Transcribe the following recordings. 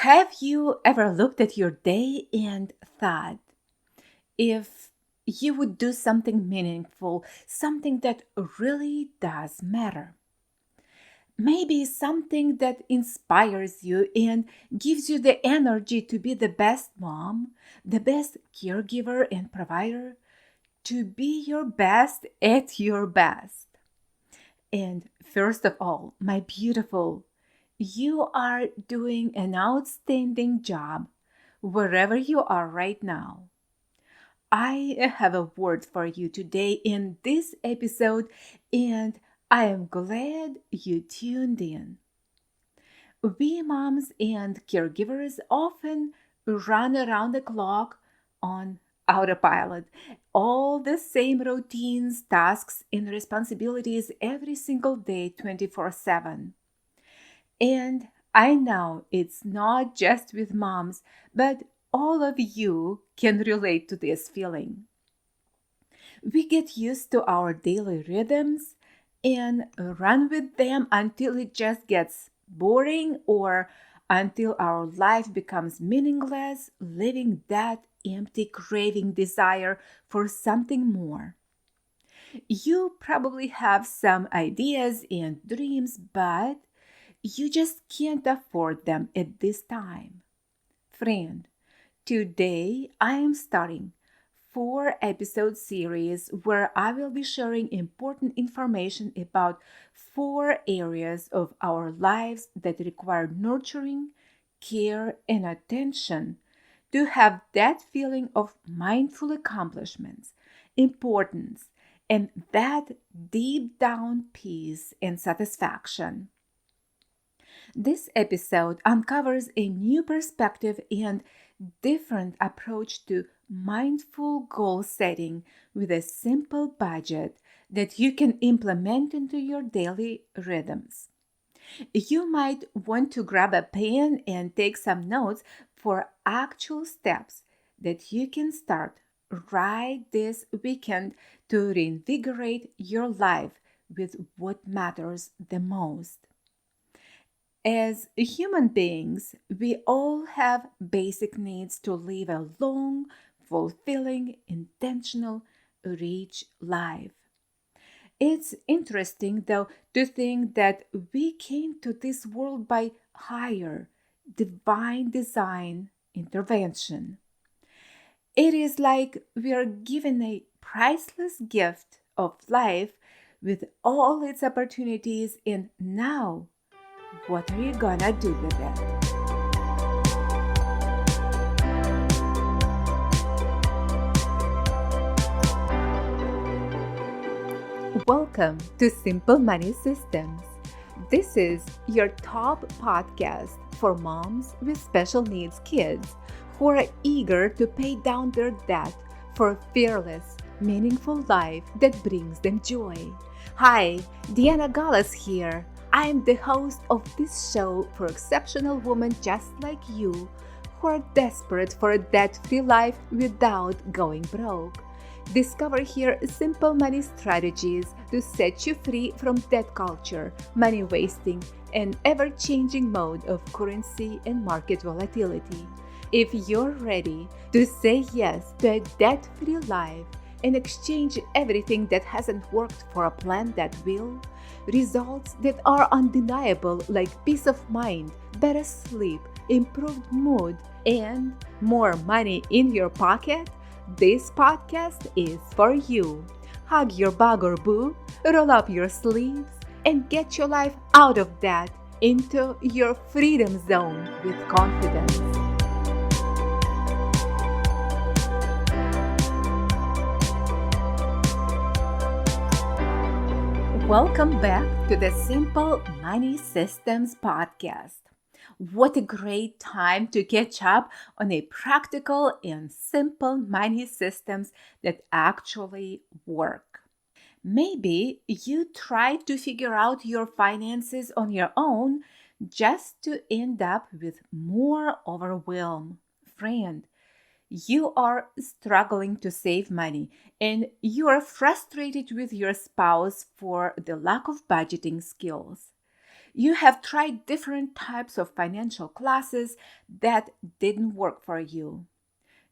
Have you ever looked at your day and thought, if you would do something meaningful, something that really does matter? Maybe something that inspires you and gives you the energy to be the best mom, the best caregiver and provider, to be your best at your best. And first of all, my beautiful, you are doing an outstanding job wherever you are right now. I have a word for you today in this episode, and I am glad you tuned in. We moms and caregivers often run around the clock on autopilot, all the same routines, tasks, and responsibilities every single day, 24/7. And I know it's not just with moms, but all of you can relate to this feeling. We get used to our daily rhythms and run with them until it just gets boring or until our life becomes meaningless, leaving that empty craving desire for something more. You probably have some ideas and dreams, but you just can't afford them at this time. Friend, today I am starting 4 episode series where I will be sharing important information about 4 areas of our lives that require nurturing, care, and attention to have that feeling of mindful accomplishments, importance, and that deep down peace and satisfaction. This episode uncovers a new perspective and different approach to mindful goal setting with a simple budget that you can implement into your daily rhythms. You might want to grab a pen and take some notes for actual steps that you can start right this weekend to reinvigorate your life with what matters the most. As human beings, we all have basic needs to live a long, fulfilling, intentional, rich life. It's interesting, though, to think that we came to this world by higher, divine design intervention. It is like we are given a priceless gift of life with all its opportunities, and now what are you gonna do with it? Welcome to Simple Money Systems. This is your top podcast for moms with special needs kids who are eager to pay down their debt for a fearless, meaningful life that brings them joy. Hi, Deanna Gallus here. I am the host of this show for exceptional women just like you who are desperate for a debt-free life without going broke. Discover here simple money strategies to set you free from debt culture, money wasting, and ever-changing mode of currency and market volatility. If you're ready to say yes to a debt-free life and exchange everything that hasn't worked for a plan that will, results that are undeniable like peace of mind, better sleep, improved mood, and more money in your pocket, this podcast is for you. Hug your bug or boo, roll up your sleeves, and get your life out of debt into your freedom zone with confidence. Welcome back to the Simple Money Systems podcast. What a great time to catch up on a practical and simple money systems that actually work. Maybe you tried to figure out your finances on your own just to end up with more overwhelm. Friend, you are struggling to save money and you are frustrated with your spouse for the lack of budgeting skills. You have tried different types of financial classes that didn't work for you.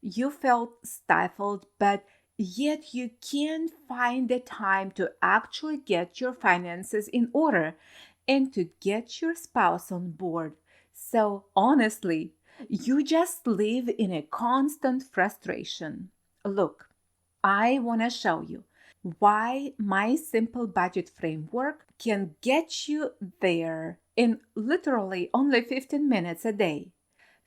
You felt stifled, but yet you can't find the time to actually get your finances in order and to get your spouse on board. So, honestly, you just live in a constant frustration. Look, I want to show you why my simple budget framework can get you there in literally only 15 minutes a day.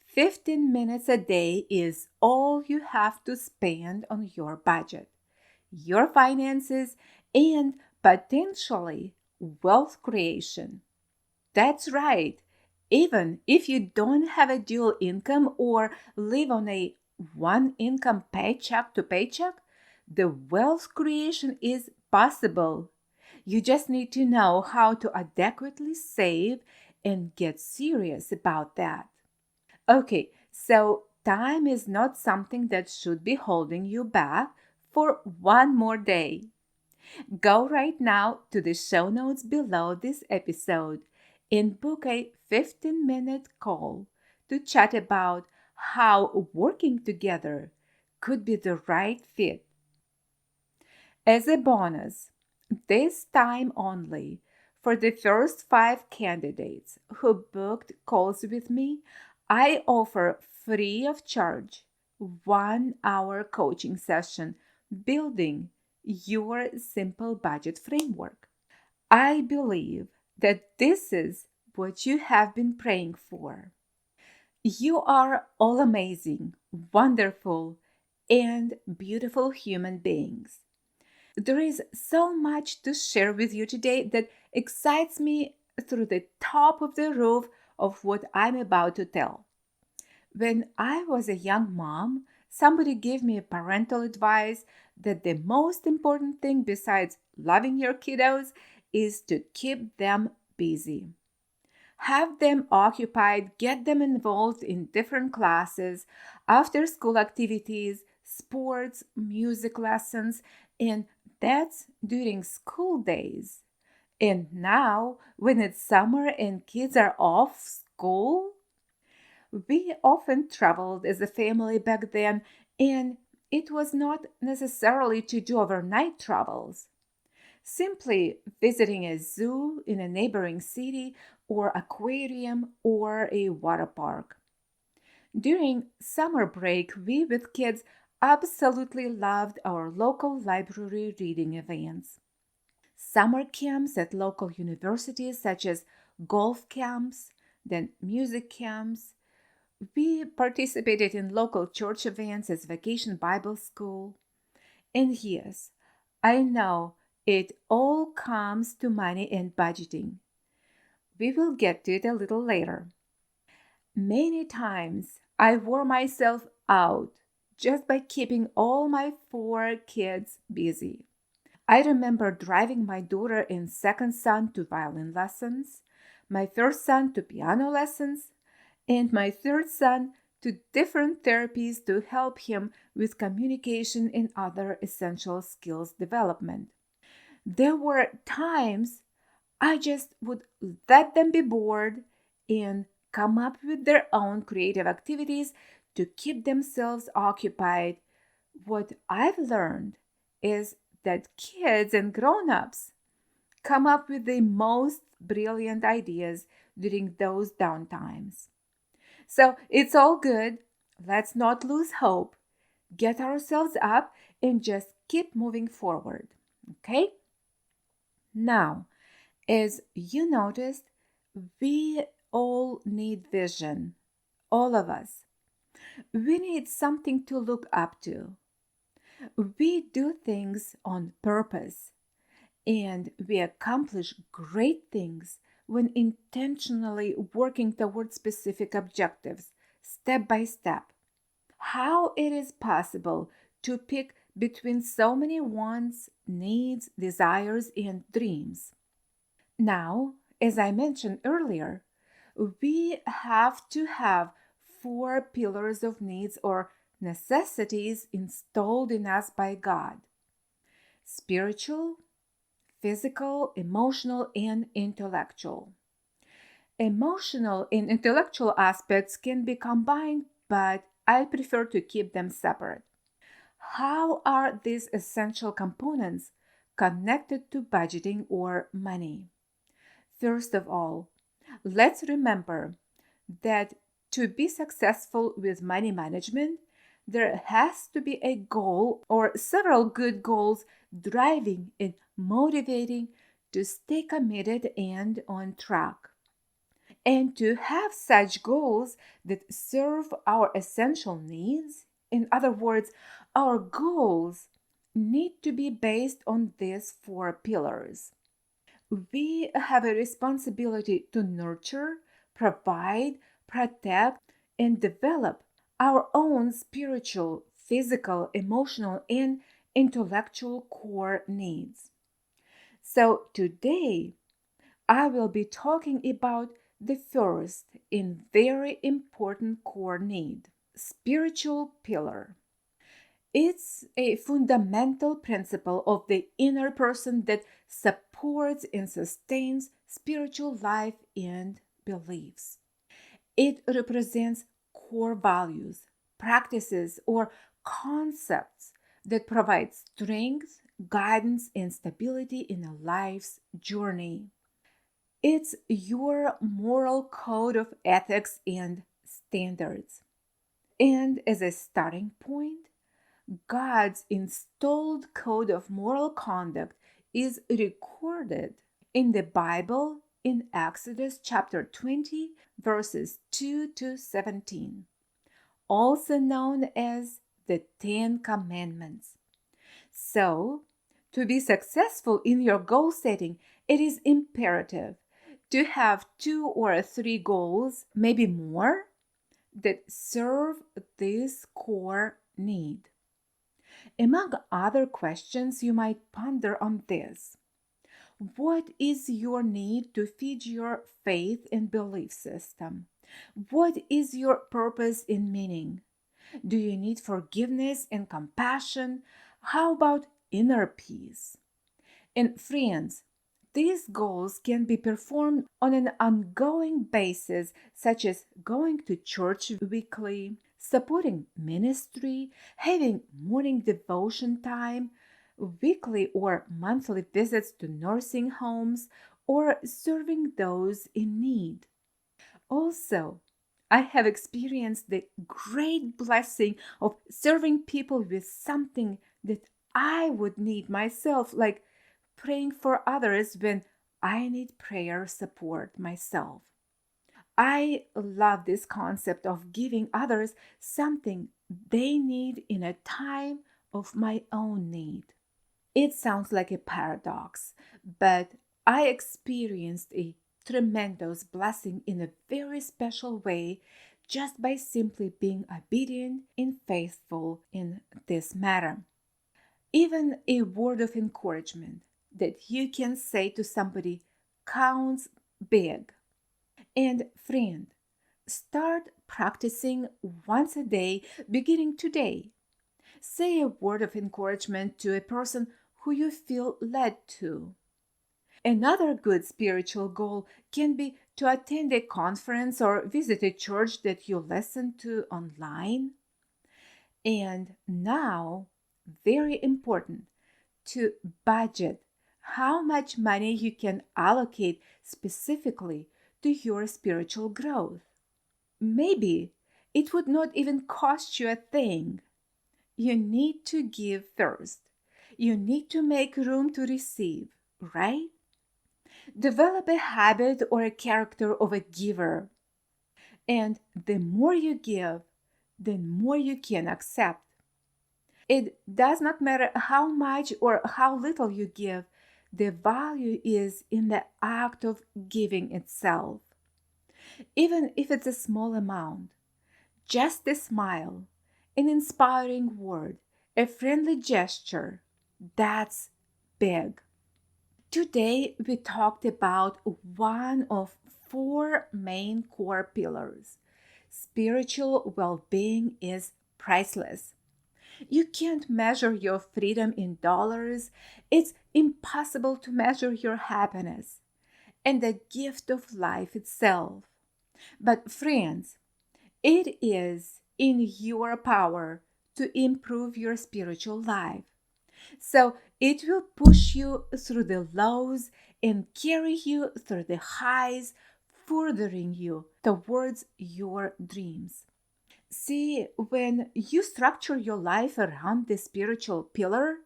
15 minutes a day is all you have to spend on your budget, your finances, and potentially wealth creation. That's right. Even if you don't have a dual income or live on a one income paycheck to paycheck, the wealth creation is possible. You just need to know how to adequately save and get serious about that. Okay, so time is not something that should be holding you back for one more day. Go right now to the show notes below this episode and book a 15-minute call to chat about how working together could be the right fit. As a bonus, this time only, for the first 5 candidates who booked calls with me, I offer free of charge 1 hour coaching session building your simple budget framework. I believe that this is what you have been praying for. You are all amazing, wonderful, and beautiful human beings. There is so much to share with you today that excites me through the top of the roof of what I'm about to tell. When I was a young mom, somebody gave me parental advice that the most important thing besides loving your kiddos is to keep them busy. Have them occupied, get them involved in different classes, after school activities, sports, music lessons, and that's during school days. And now, when it's summer and kids are off school, we often traveled as a family back then, and it was not necessarily to do overnight travels. Simply visiting a zoo in a neighboring city or aquarium or a water park. During summer break, we with kids absolutely loved our local library reading events. Summer camps at local universities such as golf camps, then music camps. We participated in local church events as Vacation Bible School. And yes, I know it all comes to money and budgeting. We will get to it a little later. Many times I wore myself out just by keeping all my 4 kids busy. I remember driving my daughter and second son to violin lessons, my first son to piano lessons, and my third son to different therapies to help him with communication and other essential skills development. There were times I just would let them be bored and come up with their own creative activities to keep themselves occupied. What I've learned is that kids and grown-ups come up with the most brilliant ideas during those downtimes. So it's all good. Let's not lose hope. Get ourselves up and just keep moving forward. Okay? Now, as you noticed, we all need vision. All of us. We need something to look up to. We do things on purpose, and we accomplish great things when intentionally working towards specific objectives, step by step. How it is possible to pick between so many wants, needs, desires, and dreams? Now, as I mentioned earlier, we have to have 4 pillars of needs or necessities installed in us by God: spiritual, physical, emotional, and intellectual. Emotional and intellectual aspects can be combined, but I prefer to keep them separate. How are these essential components connected to budgeting or money? First of all, let's remember that to be successful with money management, there has to be a goal or several good goals driving and motivating to stay committed and on track. And to have such goals that serve our essential needs, in other words, our goals need to be based on these four pillars. We have a responsibility to nurture, provide, protect, and develop our own spiritual, physical, emotional, and intellectual core needs. So today, I will be talking about the first and very important core need, spiritual pillar. It's a fundamental principle of the inner person that supports and sustains spiritual life and beliefs. It represents core values, practices, or concepts that provide strength, guidance, and stability in a life's journey. It's your moral code of ethics and standards. And as a starting point, God's installed code of moral conduct is recorded in the Bible in Exodus chapter 20, verses 2 to 17, also known as the Ten Commandments. So, to be successful in your goal setting, it is imperative to have two or three goals, maybe more, that serve this core need. Among other questions, you might ponder on this. What is your need to feed your faith and belief system? What is your purpose and meaning? Do you need forgiveness and compassion? How about inner peace? And friends, these goals can be performed on an ongoing basis, such as going to church weekly, supporting ministry, having morning devotion time, weekly or monthly visits to nursing homes, or serving those in need. Also, I have experienced the great blessing of serving people with something that I would need myself, like praying for others when I need prayer support myself. I love this concept of giving others something they need in a time of my own need. It sounds like a paradox, but I experienced a tremendous blessing in a very special way just by simply being obedient and faithful in this matter. Even a word of encouragement that you can say to somebody counts big. And friend, start practicing once a day beginning today. Say a word of encouragement to a person who you feel led to. Another good spiritual goal can be to attend a conference or visit a church that you listen to online. And now, very important, to budget how much money you can allocate specifically to your spiritual growth. Maybe it would not even cost you a thing. You need to give first. You need to make room to receive, right? Develop a habit or a character of a giver. And the more you give, the more you can accept. It does not matter how much or how little you give, the value is in the act of giving itself. Even if it's a small amount, just a smile, an inspiring word, a friendly gesture, that's big. Today, we talked about one of four main core pillars. Spiritual well being is priceless. You can't measure your freedom in dollars. It's impossible to measure your happiness. and the gift of life itself. But, friends, it is in your power to improve your spiritual life. So it will push you through the lows and carry you through the highs, furthering you towards your dreams. See, when you structure your life around the spiritual pillar,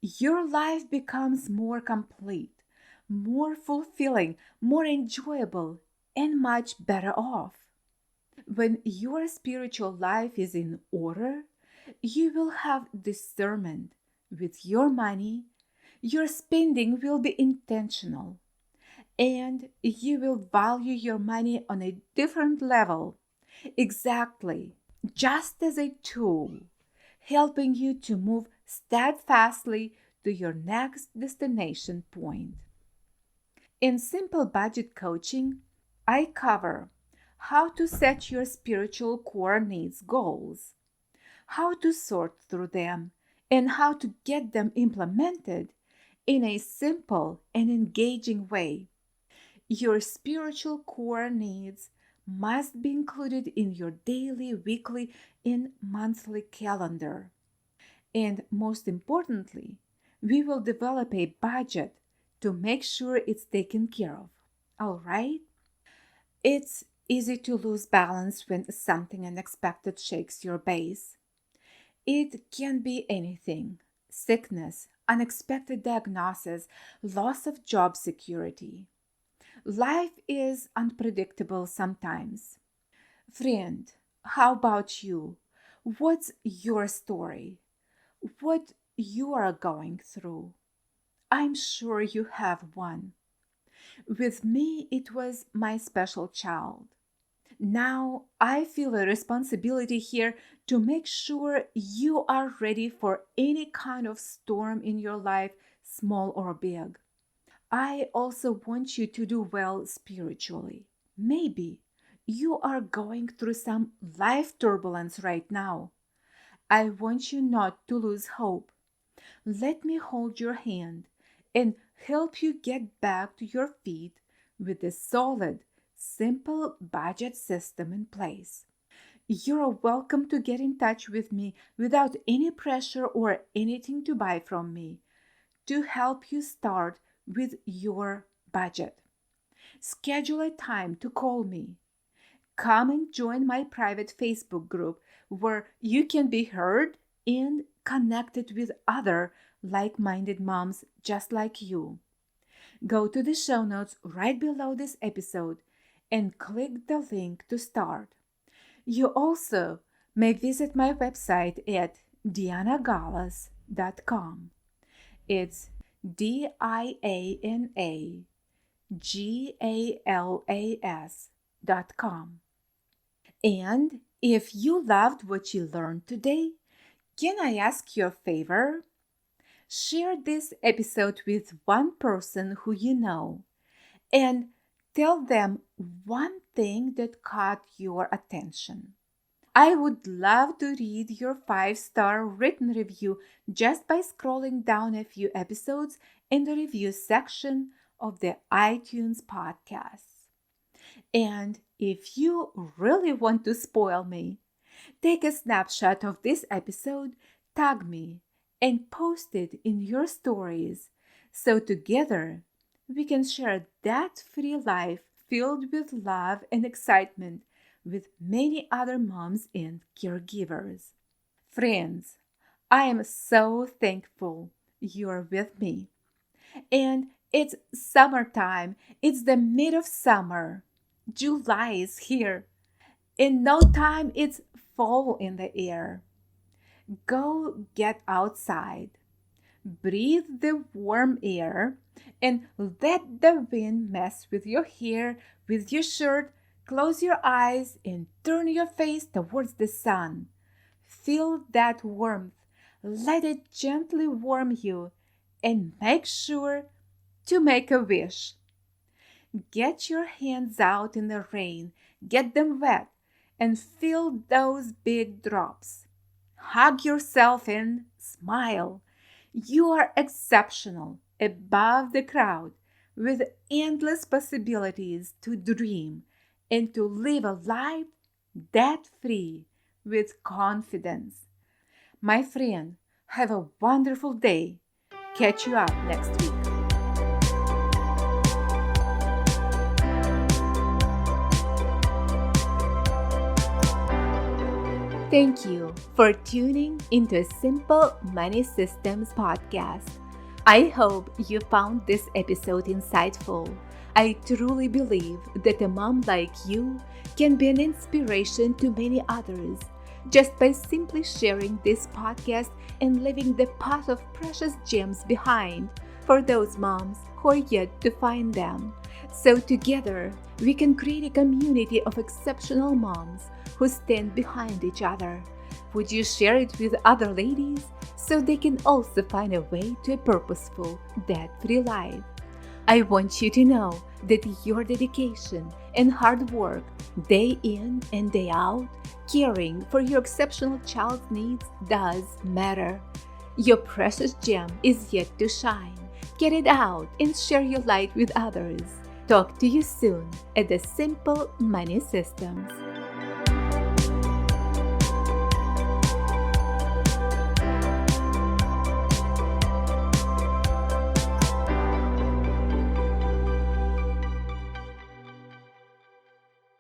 your life becomes more complete, more fulfilling, more enjoyable, and much better off. When your spiritual life is in order, you will have discernment with your money. Your spending will be intentional, and you will value your money on a different level. Exactly, just as a tool, helping you to move steadfastly to your next destination point. In Simple Budget Coaching, I cover how to set your spiritual core needs goals, how to sort through them, and how to get them implemented in a simple and engaging way. Your spiritual core needs must be included in your daily, weekly, and monthly calendar. And most importantly, we will develop a budget to make sure it's taken care of. All right? It's easy to lose balance when something unexpected shakes your base. It can be anything: sickness, unexpected diagnosis, loss of job security. Life is unpredictable sometimes. Friend, how about you? What's your story? What you are going through? I'm sure you have one. With me, it was my special child. Now I feel a responsibility here to make sure you are ready for any kind of storm in your life, small or big. I also want you to do well spiritually. Maybe you are going through some life turbulence right now. I want you not to lose hope. Let me hold your hand and help you get back to your feet with a solid, simple budget system in place. You're welcome to get in touch with me without any pressure or anything to buy from me to help you start with your budget. Schedule a time to call me. Come and join my private Facebook group where you can be heard and connected with other like-minded moms just like you. Go to the show notes right below this episode and click the link to start. You also may visit my website at dianagalas.com. It's DIANAGALAS.com. And if you loved what you learned today, can I ask you a favor? Share this episode with one person who you know and tell them one thing that caught your attention. I would love to read your 5-star written review just by scrolling down a few episodes in the review section of the iTunes podcast. And if you really want to spoil me, take a snapshot of this episode, tag me, and post it in your stories so together we can share that free life filled with love and excitement with many other moms and caregivers. Friends, I am so thankful you're with me. And it's summertime. It's the mid of summer. July is here. In no time, it's fall in the air. Go get outside. Breathe the warm air and let the wind mess with your hair, with your shirt. Close your eyes and turn your face towards the sun. Feel that warmth. Let it gently warm you and make sure to make a wish. Get your hands out in the rain, get them wet, and feel those big drops. Hug yourself and smile. You are exceptional, above the crowd, with endless possibilities to dream and to live a life debt-free with confidence. My friend, have a wonderful day. Catch you up next week. Thank you for tuning into a Simple Money Systems podcast. I hope you found this episode insightful. I truly believe that a mom like you can be an inspiration to many others just by simply sharing this podcast and leaving the pot of precious gems behind for those moms who are yet to find them. So together, we can create a community of exceptional moms who stand behind each other. Would you share it with other ladies so they can also find a way to a purposeful, debt-free life? I want you to know that your dedication and hard work, day in and day out, caring for your exceptional child's needs does matter. Your precious gem is yet to shine. Get it out and share your light with others. Talk to you soon at the Simple Money Systems.